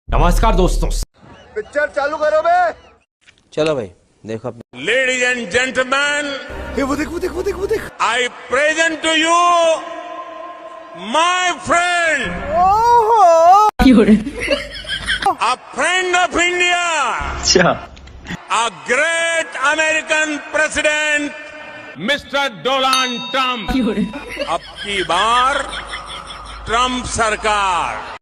नमस्कार दोस्तों, पिक्चर चालू करो बे। चलो भाई देखो अपने। Ladies and gentlemen, वो देख I present to you my friend, a friend of India, a great American president, Mr. Donald Trump. अब की बार ट्रम्प सरकार।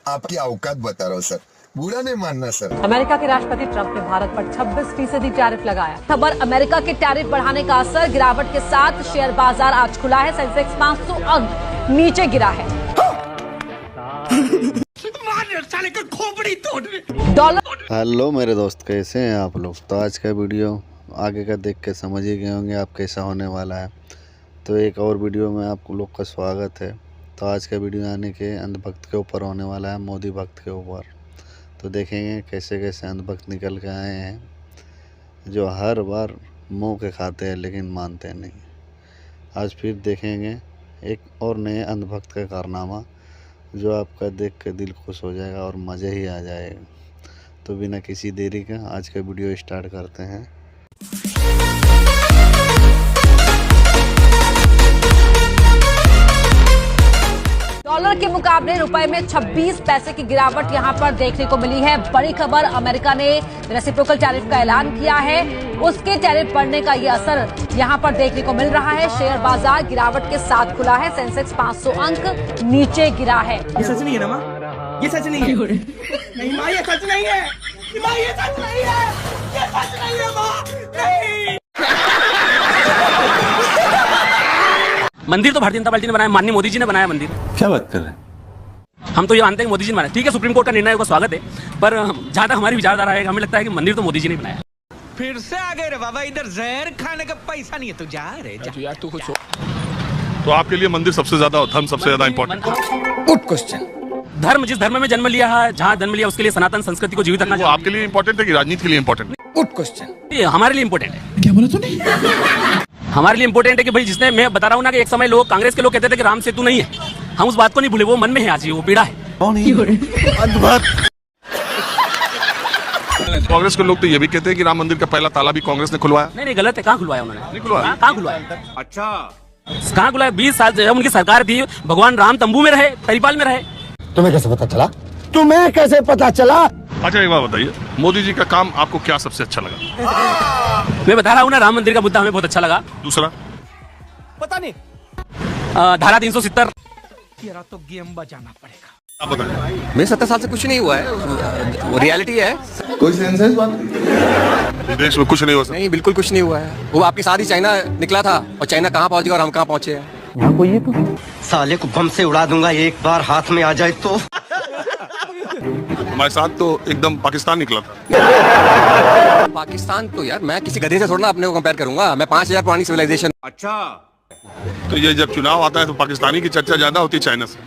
आपकी औकात बता रहा हूँ सर, बुरा नहीं मानना सर। अमेरिका के राष्ट्रपति ट्रंप ने भारत पर 26% टैरिफ लगाया। खबर अमेरिका के टैरिफ बढ़ाने का असर, गिरावट के साथ शेयर बाजार आज खुला है। सेंसेक्स 500 अंक नीचे गिरा है। डॉलर। हेलो मेरे दोस्त, कैसे हैं आप लोग। तो आज का वीडियो आगे का देख के समझ ही गए होंगे आप कैसा होने वाला है। तो एक और वीडियो में आप लोग का स्वागत है। तो आज का वीडियो आने के अंधभक्त के ऊपर होने वाला है, मोदी भक्त के ऊपर। तो देखेंगे कैसे कैसे अंधभक्त निकल के आए हैं, जो हर बार मुंह के खाते हैं लेकिन मानते नहीं। आज फिर देखेंगे एक और नए अंधभक्त का कारनामा, जो आपका देख के दिल खुश हो जाएगा और मज़े ही आ जाएगा। तो बिना किसी देरी का आज का वीडियो स्टार्ट करते हैं। डॉलर के मुकाबले रुपए में 26 पैसे की गिरावट यहां पर देखने को मिली है। बड़ी खबर, अमेरिका ने रेसिप्रोकल टैरिफ का ऐलान किया है। उसके टैरिफ बढ़ने का ये असर यहां पर देखने को मिल रहा है। शेयर बाजार गिरावट के साथ खुला है। सेंसेक्स 500 अंक नीचे गिरा है। ये सच नहीं है ना माँ? ये सच नहीं है। नहीं माँ, ये सच नहीं है। माँ, ये सच नहीं है। ये सच नहीं है माँ, नहीं। मंदिर तो भारतीय जनता पार्टी ने बनाया, माननीय मोदी जी ने बनाया मंदिर। क्या बात कर रहे हैं? हम तो ये मानते हैं कि मोदी जी ने बनाया। ठीक है, सुप्रीम कोर्ट का निर्णय का स्वागत है, पर जहाँ तक हमारी विचारधारा है, हमें लगता है कि मंदिर तो मोदी जी ने बनाया। फिर से आ गए रे बाबा, इधर जहर खाने का पैसा नहीं है। तू जा रे जा। यार तू खुश हो तो आपके लिए मंदिर सबसे ज्यादा और धर्म सबसे ज्यादा इम्पोर्टेंट। Good question. धर्म जिस धर्म में जन्म लिया है, जहाँ जन्म लिया, उसके लिए सनातन संस्कृति को जीवित रखना वो आपके लिए इम्पोर्टेंट है कि राजनीति के लिए इम्पोर्टेंट? Good question. ये हमारे लिए इम्पोर्टेंट है। क्या बोला तूने? हमारे लिए इम्पोर्टेंट है कि भाई, जिसने, मैं बता रहा हूँ ना कि एक समय लोग, कांग्रेस के लोग कहते थे कि राम सेतु नहीं है। हम उस बात को नहीं भूले, वो मन में है आज, वो पीड़ा है। कांग्रेस के लोग तो ये भी कहते हैं कि राम मंदिर का पहला ताला भी कांग्रेस ने खुलवाया। नहीं, गलत है। कहाँ खुलवाया उन्होंने? नहीं खुलवाया। कहाँ खुलवाया? अच्छा, कहाँ खुलवाया? 20 साल जब उनकी सरकार थी, भगवान राम तंबू में रहे, परिपाल में रहे। तुम्हें कैसे पता चला? अच्छा एक बात बताइए, मोदी जी का काम आपको क्या सबसे अच्छा लगा? मैं बता रहा हूँ ना, राम मंदिर का मुद्दा हमें बहुत अच्छा लगा। दूसरा पता नहीं। धारा 370। तेरा तो गेम बजाना पड़ेगा। आप बताइए। मेरे 70 साल से कुछ नहीं हुआ है, वो रियलिटी है। कोई सेंस है इस बात की? इस देश में कुछ नहीं हो सकता। नहीं, बिल्कुल कुछ नहीं हुआ है। वो आपके साथ ही चाइना निकला था, और चाइना कहाँ पहुंच गया और हम कहाँ पहुंचे हैं। यहाँ कोई है तो साले को बम से उड़ा दूंगा एक बार हाथ में आ जाए तो। हमारे साथ तो एकदम पाकिस्तान निकला था। पाकिस्तान तो यार, मैं किसी गधे से थोड़ा ना अपने को कंपेयर करूंगा। मैं 5000 पुरानी सिविलाइजेशन। अच्छा, तो ये जब चुनाव आता है तो पाकिस्तानी की चर्चा ज्यादा होती है चाइना से।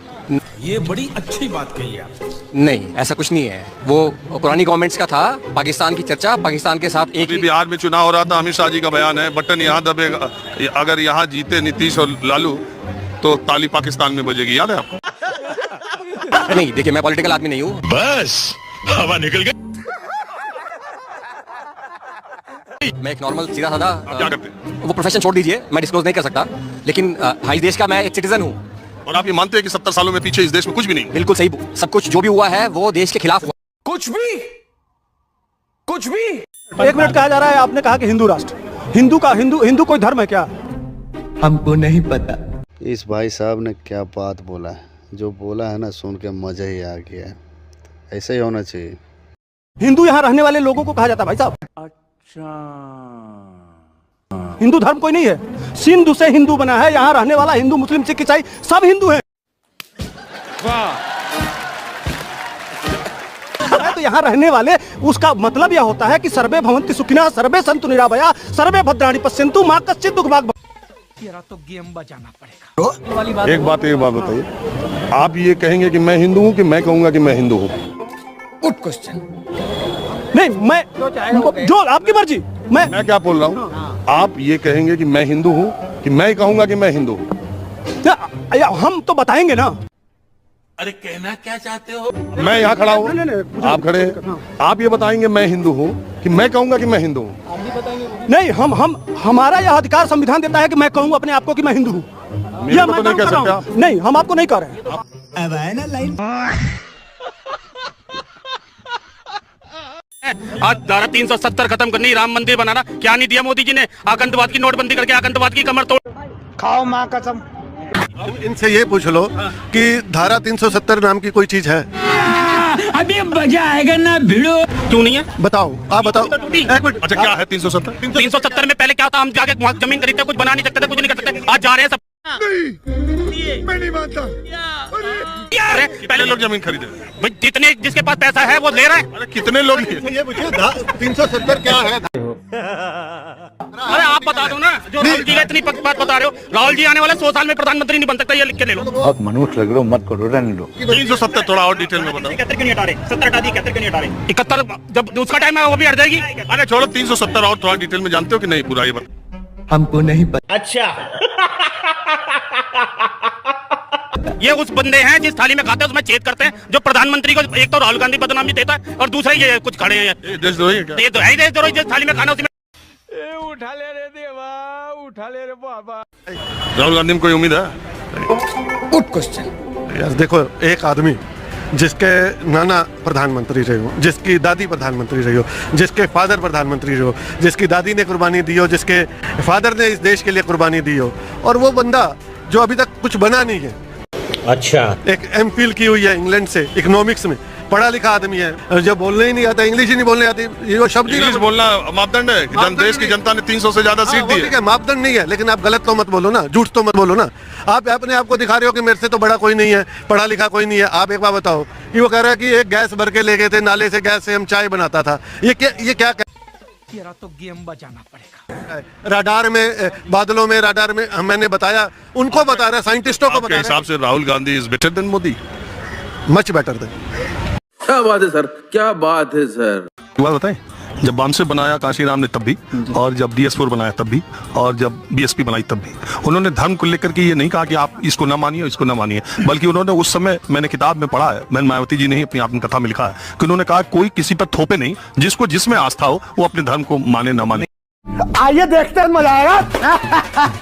ये बड़ी अच्छी बात कही आप। नहीं, ऐसा कुछ नहीं है। वो पुरानी गवर्नमेंट्स का था, पाकिस्तान की चर्चा, पाकिस्तान के साथ एक अभी बिहार में चुनाव हो रहा था, अमित शाह जी का बयान है, बटन यहाँ दबेगा, अगर यहाँ जीते नीतीश और लालू तो ताली पाकिस्तान में बजेगी। याद है आपको? नहीं, देखिए मैं पॉलिटिकल आदमी नहीं हूँ। बस हवा निकल गई। मैं एक नॉर्मल सीधा साधा। क्या करते हैं? वो प्रोफेशन छोड़ दीजिए, मैं डिस्क्लोज नहीं कर सकता, लेकिन इस देश का मैं एक सिटीजन हूँ। और आप ये मानते हैं कि 70 सालों में पीछे इस देश में कुछ भी नहीं? बिल्कुल सही। सब कुछ जो भी हुआ है वो देश के खिलाफ हुआ। कुछ भी, कुछ भी। 1 मिनट कहा जा रहा है, आपने कहा कि हिंदू राष्ट्र, हिंदू कोई धर्म है क्या? हमको नहीं पता। इस भाई साहब ने क्या बात बोला है, जो बोला है ना, सुन के मजा ही आ गया है। ऐसा ही होना चाहिए। हिंदू यहाँ रहने वाले लोगों को कहा जाता है भाई साहब। अच्छा, हिंदू धर्म कोई नहीं है। सिंधु से हिंदू बना है, यहाँ रहने वाला हिंदू, मुस्लिम, सिख, ईसाई सब हिंदू हैं। तो यहाँ रहने वाले, उसका मतलब यह होता है कि सर्वे भवन्ति सुखिनः, सर्वे सन्तु निरामया, सर्वे भद्राणि पश्यन्तु, मा कश्चित् दुःखभाग्। तेरा तो गेम बजाना पड़ेगा। एक बात बताइए, आप ये कहेंगे कि मैं हिंदू हूँ कि मैं कहूँगा कि मैं हिंदू हूँ? Good question. नहीं, मैं जो आपकी मर्जी। मैं क्या बोल रहा हूँ, आप ये कहेंगे कि मैं हिंदू हूँ कि मैं कहूँगा कि मैं हिंदू हूँ? हम तो बताएंगे ना। अरे कहना क्या चाहते हो? मैं यहाँ खड़ा हूँ, आप खड़े हैं। आप ये बताएंगे मैं हिंदू हूँ कि मैं कहूँगा कि मैं हिंदू हूँ? नहीं, हम हमारा यह अधिकार संविधान देता है कि मैं कहूँ अपने आप को कि मैं हिंदू हूँ। मेरे को तो नहीं कह सकते आप। नहीं, हम आपको नहीं कह रहे हैं। आज धारा 370 खत्म करनी, राम मंदिर बनाना, क्या नहीं दिया मोदी जी ने? आतंकवाद की नोटबंदी करके आतंकवाद की कमर तोड़। खाओ माँ कसम। इनसे ये पूछ लो कि धारा 370 नाम की कोई चीज है? अभी मजा आएगा ना भिड़ो। क्यों नहीं है? बताओ, आप बताओ। एक मिनट। अच्छा क्या है 370? 370 में पहले क्या था? हम जाके वहाँ जमीन खरीदते, कुछ बना नहीं सकते थे, कुछ नहीं कर सकते। आज जा रहे हैं सब। मैं नहीं मानता। अरे पहले लोग जमीन खरीदे भाई, जितने जिसके पास पैसा है वो ले रहा है। अरे कितने लोग ये पूछिए 370 क्या है? अरे आप बता दो ना, जो राहुल जी का इतनी बात बता रहे हो। राहुल जी आने वाले 100 साल में प्रधानमंत्री नहीं बन सकता, ये लिख के ले लो। बहुत मनुष्य लग रहे हो, मत करो, रहने लो। 370 थोड़ा और डिटेल में बताओ। 71 क्यों नहीं हटा रहे? 70 हटा दी, 71 क्यों नहीं हटा रहे? 71 जब उसका टाइम है वो भी हट जाएगी। अरे छोड़ो, 370 और थोड़ा डिटेल में जानते हो कि नहीं पूरा ये बता? हमको नहीं पता। अच्छा ये उस बंदे हैं जिस थाली में खाते हैं उसमें छेद करते हैं, जो प्रधानमंत्री को एक तो राहुल गांधी बदनामी देता है और दूसरा ये कुछ खड़े हैं। ये देशद्रोही है क्या? ये तो है ही देशद्रोही, जिस थाली में खाना उसी में। उठा ले रे देवा, उठा ले रे बाबा। राहुल गांधी में कोई उम्मीद है? Good question. यार देखो, एक आदमी जिसके नाना प्रधानमंत्री रहे हो, जिसकी दादी प्रधानमंत्री रही हो, जिसके फादर प्रधानमंत्री रहे हो, जिसकी दादी ने कुर्बानी दी हो, जिसके फादर ने इस देश के लिए कुर्बानी दी हो, और वो बंदा जो अभी तक कुछ बना नहीं है। अच्छा, एक एमफिल की हुई है इंग्लैंड से, इकोनॉमिक्स में पढ़ा लिखा आदमी है, जब बोलने ही नहीं आता, इंग्लिश ही नहीं बोलने आती, ये वो शब्द ही इंग्लिश बोलना मापदंड है कि देश की जनता ने 300 से ज्यादा सीट दी है। मापदंड नहीं है, लेकिन आप गलत तो मत बोलो ना, झूठ तो मत बोलो ना। आप अपने आप को दिखा रहे हो कि मेरे से तो बड़ा कोई नहीं है, पढ़ा लिखा कोई नहीं है। आप एक बार बताओ कि वो कह रहा है कि एक गैस भर के ले गए थे नाले से, गैस से हम चाय बनाता था। ये क्या तो गेम बजाना पड़ेगा। राडार में, बादलों में, राडार में, मैंने बताया, उनको बता रहा है, साइंटिस्टों को बता रहा है। हिसाब से Rahul Gandhi is better than Modi? Much better than. क्या बात है सर, क्या बात है सर। बात बताएं, जब बामसे बनाया काशीराम ने तब भी, और जब DS4 बनाया तब भी, और जब BSP बनाई तब भी, उन्होंने धर्म को लेकर के ये नहीं कहा कि आप इसको ना मानिए, इसको ना मानिए, बल्कि उन्होंने उस समय, मैंने किताब में पढ़ा है, मैंने मायावती जी ने ही अपनी आत्मकथा में लिखा है कि उन्होंने कहा कोई किसी पर थोपे नहीं, जिसको जिसमें आस्था हो वो अपने धर्म को माने ना माने। आइए देखते हैं, मजा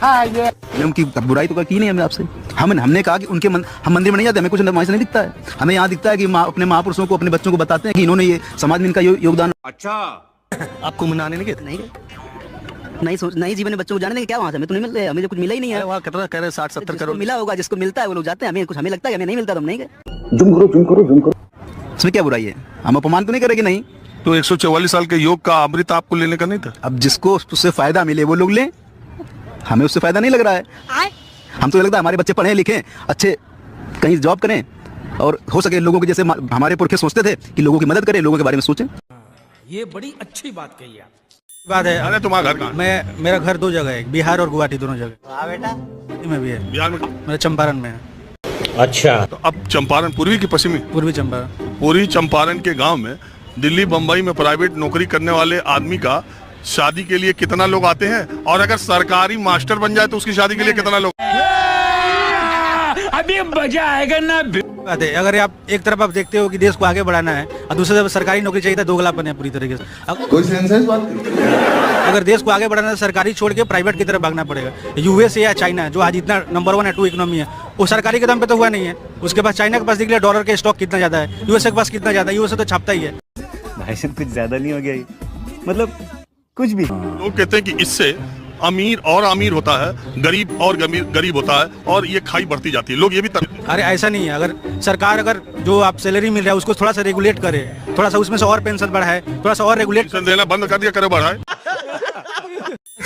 आएगा। उनकी बुराई तो की नहीं हमने आपसे। हमने कहा कि उनके हम मंदिर में नहीं जाते, हमें कुछ वहाँ से नहीं दिखता है। हमें यहाँ दिखता है कि अपने महापुरुषों को, अपने बच्चों को बताते हैं कि इन्होंने ये समाज में इनका योगदान। अच्छा, आपको मनाने नहीं गए? नहीं जीवन में बच्चों को जाने देंगे क्या वहाँ से? हमें तो नहीं मिल रहा है, हमें कुछ मिला ही नहीं है। वहाँ कितना कह रहे 60-70 करोड़ मिला होगा, जिसको मिलता है वो लोग जाते हैं, हमें लगता है हमें नहीं मिलता, तो हम नहीं गए। जुम करो। उसमें क्या बुराई है? हम अपमान तो नहीं करेंगे। नहीं तो 144 साल के योग का अमृत आपको लेने का नहीं था? अब जिसको उससे फायदा मिले वो लोग लें, हमें उससे फायदा नहीं लग रहा है। हम तो लगता है हमारे बच्चे पढ़ें लिखें, अच्छे कहीं जॉब करें, और हो सके लोगों के जैसे हमारे पुरखे सोचते थे कि लोगों की मदद करें, लोगों के बारे में सोचें। ये बड़ी अच्छी बात कही है। बात है। अरे तुम्हारा घर कहाँ? मेरा घर 2 जगह है, बिहार और गुवाहाटी, दोनों जगह। हाँ बेटा, में भी है। बिहार में? मेरा चंपारण में है। अच्छा, तो अब चंपारण पूर्वी की पश्चिमी? पूर्वी चंपारण। पूर्वी चंपारण के गांव में दिल्ली बम्बई में प्राइवेट नौकरी करने वाले आदमी का शादी के लिए कितना लोग आते हैं, और अगर सरकारी मास्टर बन जाए तो उसकी शादी के लिए कितना लोग? अभी मजा आएगा ना। बात है, अगर आप एक तरफ आप देखते हो कि देश को आगे बढ़ाना है, और दूसरी तरफ सरकारी नौकरी चाहिए था, दोगलापन है पूरी तरीके से। कोई सेंस है इस बात की? अगर देश को आगे बढ़ाना है, सरकारी छोड़ के प्राइवेट की तरफ भागना पड़ेगा। USA या चाइना, जो आज इतना नंबर 1 या 2 इकोनॉमी है, वो सरकारी के दम पे तो हुआ नहीं है। उसके पास चाइना के पास देख लिया डॉलर के स्टॉक कितना ज्यादा है, USA के पास कितना ज्यादा है, USA तो छापता ही है। भाई साहब कुछ ज्यादा नहीं हो गया ये? मतलब कुछ भी। लोग कहते हैं कि इससे अमीर और अमीर होता है, गरीब और गरीब होता है, और ये खाई बढ़ती जाती है। लोग ये भी अरे ऐसा नहीं है। अगर सरकार, अगर जो आप सैलरी मिल रहा है उसको थोड़ा सा रेगुलेट करे, थोड़ा सा उसमें से और पेंशन बढ़ाए, थोड़ा सा और रेगुलेट देना बंद कर दिया, करे बढ़ाए।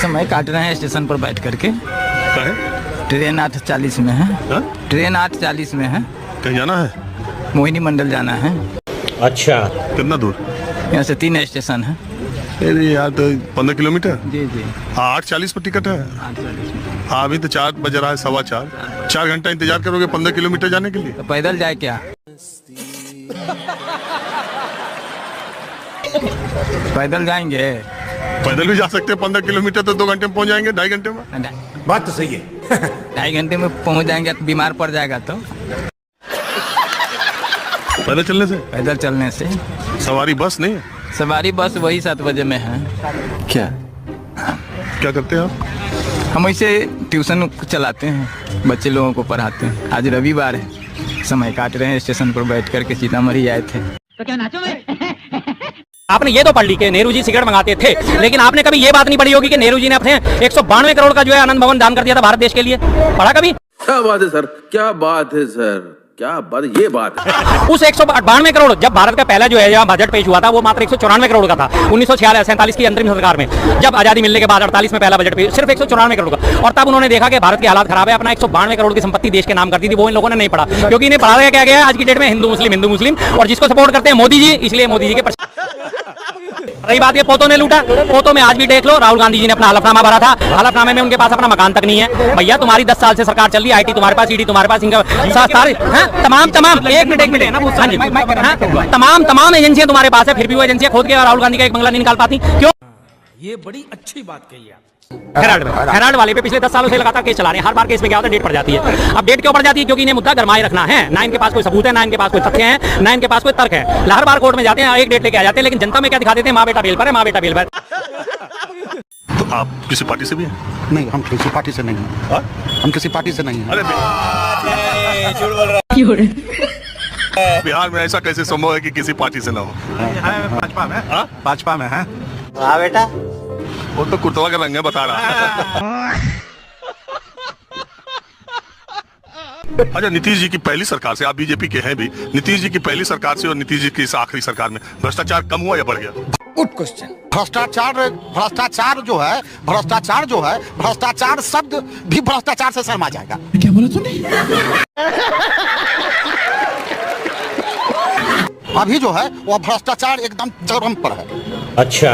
समय काट रहे हैं स्टेशन पर बैठ करके। ट्रेन 8:40 में है। ट्रेन 8:40 में है। कहीं जाना है? मोहिनी मंडल जाना है। अच्छा, कितना दूर? यहाँ से 3 स्टेशन है। अरे यार, तो 15 किलोमीटर। जी। 8:40 पर टिकट है। 8:40। हाँ, अभी तो 4 बज रहा है, 4:15। 4 घंटा इंतजार करोगे 15 किलोमीटर जाने के लिए? तो पैदल जाए क्या? पैदल जाएंगे? पैदल भी जा सकते हैं 15 किलोमीटर, तो 2 घंटे में पहुंच जाएंगे, 2.5 घंटे में। बात तो सही है। 2.5 घंटे में पहुंच जाएंगे तो बीमार पड़ जाएगा तो। पैदल चलने से? पैदल चलने से। सवारी बस नहीं है? सवारी बस वही 7 बजे में है। क्या करते हैं आप? हम ऐसे ट्यूशन चलाते हैं, बच्चे लोगों को पढ़ाते हैं। आज रविवार है, समय काट रहे हैं, स्टेशन पर बैठ कर के सीतामढ़ी आए थे। तो क्या नाचो मैं? आपने ये तो पढ़ ली कि नेहरू जी सिगरेट मंगाते थे, लेकिन आपने कभी ये बात नहीं पढ़ी होगी कि नेहरू जी ने अपने 192 करोड़ का जो है आनंद भवन दान कर दिया था भारत देश के लिए। पढ़ा कभी? क्या बात है सर, क्या बात है सर, क्या बात, ये बात है। उस 192 करोड़, जब भारत का पहला जो है जहाँ बजट पेश हुआ था वो मात्र 194 करोड़ का था 1947 की अंतरिम सरकार में। जब आजादी मिलने के बाद 48 में पहला बजट पेश, सिर्फ 194 करोड़ का। और तब उन्होंने देखा कि भारत के हालात खराब है, अपना 192 करोड़ की संपत्ति देश के नाम कर दी थी। वो इन लोगों ने नहीं पढ़ा, क्योंकि इन्हें पढ़ाया क्या गया आज की डेट में हिंदू मुस्लिम, और जिसको सपोर्ट करते हैं मोदी जी, इसलिए मोदी जी के रही बात ये पोतों ने लूटा। पोतों में आज भी देख लो, राहुल गांधी जी ने अपना हलफनामा भरा था, हलफनामे में उनके पास अपना मकान तक नहीं है। भैया तुम्हारी 10 साल से सरकार चल रही है, आईटी तुम्हारे पास, ईडी तुम्हारे पास, तमाम एक मिनट तमाम एजेंसियां तुम्हारे पास है, फिर भी वो एजेंसियां खोद के राहुल गांधी का एक बंगला नहीं निकाल पाती। क्यों? ये बड़ी अच्छी बात कही आप। हेराल्ड वाले पे पिछले 10 सालों से लगातार केस चला रहे हैं। हर बार केस में क्या होता है, डेट पड़ जाती है। अब डेट क्यों पड़ जाती है? क्योंकि इन्हें मुद्दा गरमाए रखना है। ना इनके पास कोई सबूत है, ना इनके पास कोई तथ्य है, ना इनके पास कोई तर्क है। हर बार कोर्ट में जाते हैं, एक डेट लेके आ जाते हैं, लेकिन जनता में क्या दिखा देते हैं? माँ बेटा बेल पर है, माँ बेटा बेल पर। तो आप किसी पार्टी से भी हैं? नहीं, हम किसी पार्टी से नहीं हैं। हम किसी पार्टी से नहीं हैं। अरे बिहार में ऐसा कैसे संभव है कि किसी पार्टी से ना हो? भाजपा में है। हाँ बेटा, वो तो कुर्तवा का रंग है, बता रहा है। अच्छा, नीतीश जी की पहली सरकार से, आप बीजेपी के हैं भी, नीतीश जी की पहली सरकार से और नीतीश जी की इस आखिरी सरकार में भ्रष्टाचार कम हुआ या बढ़ गया? Good question. भ्रष्टाचार शब्द भी भ्रष्टाचार से शर्मा जाएगा। क्या बोला तूने? अभी जो है वो भ्रष्टाचार एकदम चरम पर है। अच्छा,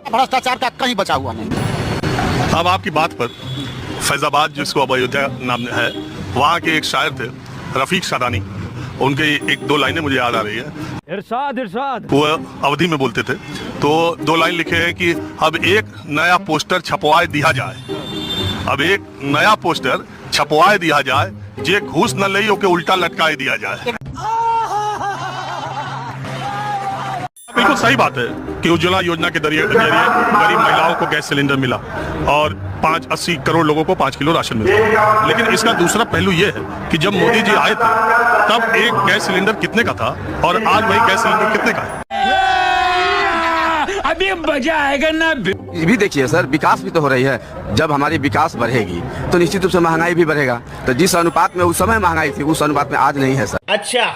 भ्रष्टाचार का कहीं बचा हुआ नहीं। अब आपकी बात पर फैजाबाद, जिसको अब अयोध्या नाम है, वहाँ के एक शायर थे रफीक शादानी, उनके 1-2 लाइनें मुझे याद आ रही है। इरशाद वो अवधि में बोलते थे, तो 2 लाइन लिखे हैं कि अब एक नया पोस्टर छपवाए दिया जाए, अब एक नया पोस्टर छपवाए दिया जाए, जे घूस न ले के उल्टा लटकाए दिया जाए। बिल्कुल सही बात है कि उज्ज्वला योजना के जरिए गरीब महिलाओं को गैस सिलेंडर मिला और 80 करोड़ लोगों को 5 किलो राशन मिला। लेकिन इसका दूसरा पहलू यह है कि जब मोदी जी आए थे तब एक गैस सिलेंडर कितने का था और आज वही गैस सिलेंडर कितने का है? अभी मजा आएगा ना। ये भी देखिए सर, विकास भी तो हो रही है। जब हमारी विकास बढ़ेगी तो निश्चित रूप से महंगाई भी बढ़ेगा। तो जिस अनुपात में उस समय महंगाई थी, उस अनुपात में आज नहीं है सर। अच्छा।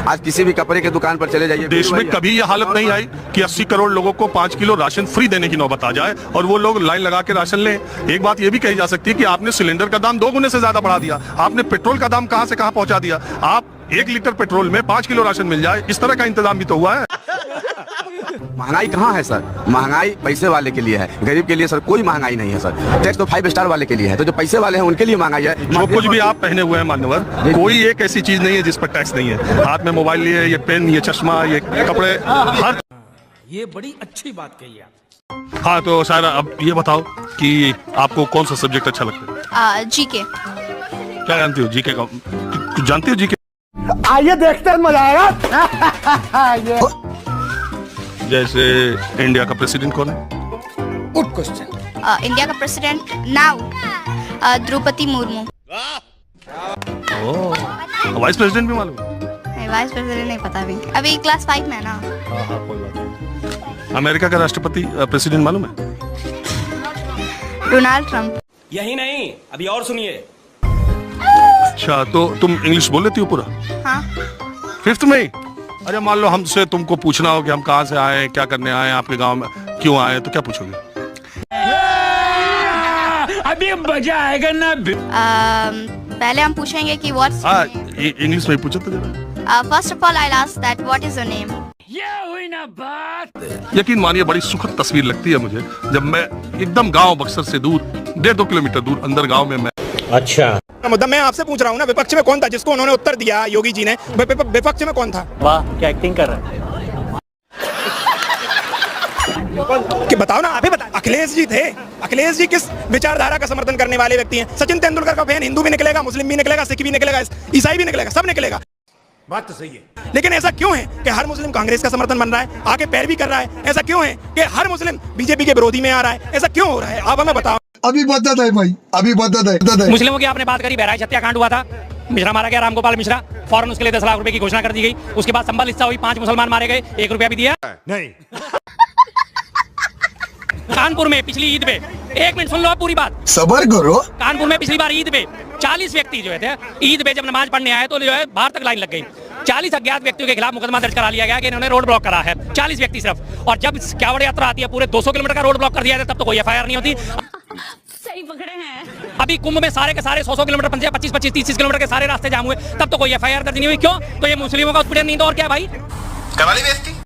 आज किसी भी कपड़े के दुकान पर चले जाइए, देश में कभी यह हालत नहीं आई कि 80 करोड़ लोगों को 5 किलो राशन फ्री देने की नौबत आ जाए और वो लोग लाइन लगा के राशन लें। एक बात ये भी कही जा सकती है कि आपने सिलेंडर का दाम 2 गुने से ज्यादा बढ़ा दिया, आपने पेट्रोल का दाम कहां से कहां पहुंचा दिया। आप 1 लीटर पेट्रोल में 5 किलो राशन मिल जाए, इस तरह का इंतजाम भी तो हुआ है। महंगाई कहाँ है सर? महंगाई पैसे वाले के लिए है, गरीब के लिए सर कोई महंगाई नहीं है सर। टैक्स तो 5 स्टार वाले के लिए है, तो जो पैसे वाले हैं उनके लिए महंगाई है। जो कुछ भी आप पहने हुए हैं मान्यवर, कोई एक ऐसी चीज नहीं है जिस पर टैक्स नहीं है। हाथ में मोबाइल लिए, ये पेन, ये चश्मा, ये कपड़े, हर। ये बड़ी अच्छी बात कही आप। हाँ, तो सारा अब ये बताओ कि आपको कौन सा सब्जेक्ट अच्छा लगता है? जीके। क्या जानती हो जीके का? कुछ जानती हो जीके? आइए देखते हैं, मजा आएगा। जैसे इंडिया का प्रेसिडेंट कौन है? Good question. इंडिया का president now Draupadi Murmu. Vice president भी मालूम? वाइस प्रेसिडेंट नहीं पता अभी क्लास 5 में है ना। हाँ, कोई बात नहीं। अमेरिका का राष्ट्रपति प्रेसिडेंट मालूम है? Donald Trump. यही नहीं, अभी और सुनिए। अच्छा, तो तुम इंग्लिश बोल लेती हो पूरा? हाँ। 5th में? अरे मान लो हमसे तुमको पूछना हो कि हम कहाँ से आए, क्या करने आए, आपके गांव में क्यों आए, तो क्या पूछोगे? अभी मजा आएगा ना। पहले हम पूछेंगे कि व्हाट्स इंग्लिश में पूछो तो जरा। First of all I ask that what is your name. ये हुई ना बात। यकीन मानिए बड़ी सुखद तस्वीर लगती है मुझे जब मैं एकदम गांव बक्सर से दूर 1.5-2 किलोमीटर दूर अंदर गांव में मैं। अच्छा, मुद्दा मैं आपसे पूछ रहा हूँ ना, विपक्ष में कौन था जिसको उन्होंने उत्तर दिया योगी जी ने? विपक्ष में कौन था? वाह, क्या एक्टिंग कर रहा है। कि बताओ ना, आप ही बताओ। अखिलेश जी थे। अखिलेश जी किस विचारधारा का समर्थन करने वाले व्यक्ति हैं? सचिन तेंदुलकर का फैन हिंदू भी निकलेगा, मुस्लिम भी निकलेगा, सिख भी निकलेगा, ईसाई भी निकलेगा, सब निकलेगा। बात तो सही है। लेकिन ऐसा क्यों है कि हर मुस्लिम कांग्रेस का समर्थन बन रहा है, आके पैरवी कर रहा है? ऐसा क्यों है कि हर मुस्लिम बीजेपी के विरोधी में आ रहा है? ऐसा क्यों हो रहा है? आप हमें बताओ। अभी बता है भाई, अभी बता है। मुस्लिमों की आपने बात करी, बहराइच हत्याकांड हुआ था, मिश्रा मारा गया, रामगोपाल मिश्रा, फौरन उसके लिए 10 लाख रुपए की घोषणा कर दी गई। उसके बाद संभल हिस्सा हुई, 5 मुसलमान मारे गए, 1 रुपया भी दिया नहीं। कानपुर में पिछली ईद पे, 1 मिनट सुन लो आप पूरी बात, सबर करो। कानपुर में पिछली बार ईद पे 40 व्यक्ति जो थे ईद पे जब नमाज पढ़ने आए तो जो है बाहर तक लाइन लग गई। 40 अज्ञात व्यक्तियों के खिलाफ मुकदमा दर्ज करा लिया गया कि इन्होंने रोड ब्लॉक करा है, 40 व्यक्ति सिर्फ। और जब कांवड़ यात्रा आती है पूरे 200 किलोमीटर का रोड ब्लॉक कर दिया जाता है, तब तो कोई एफआईआर नहीं होती। सही पकड़े हैं। अभी कुंभ में सारे के सारे 100 किलोमीटर 25 30 किलोमीटर के सारे रास्ते जाम हुए, तब तो कोई एफआईआर दर्ज नहीं हुई। क्यों? तो ये मुस्लिमों का उत्पीड़न नहीं तो और क्या भाई? कवाली बेइज्जती।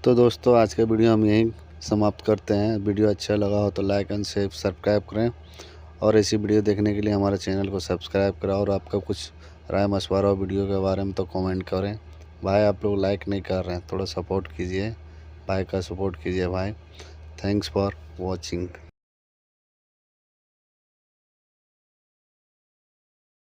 तो दोस्तों आज का वीडियो हम यहीं समाप्त करते हैं। वीडियो अच्छा लगा हो तो लाइक एंड शेयर सब्सक्राइब करें और ऐसी वीडियो देखने के लिए हमारे चैनल को सब्सक्राइब करें। और आपका कुछ राय मशवरा वीडियो के बारे में तो कमेंट करें। भाई आप लोग लाइक नहीं कर रहे हैं, थोड़ा सपोर्ट कीजिए, भाई का सपोर्ट कीजिए भाई। Thanks for watching.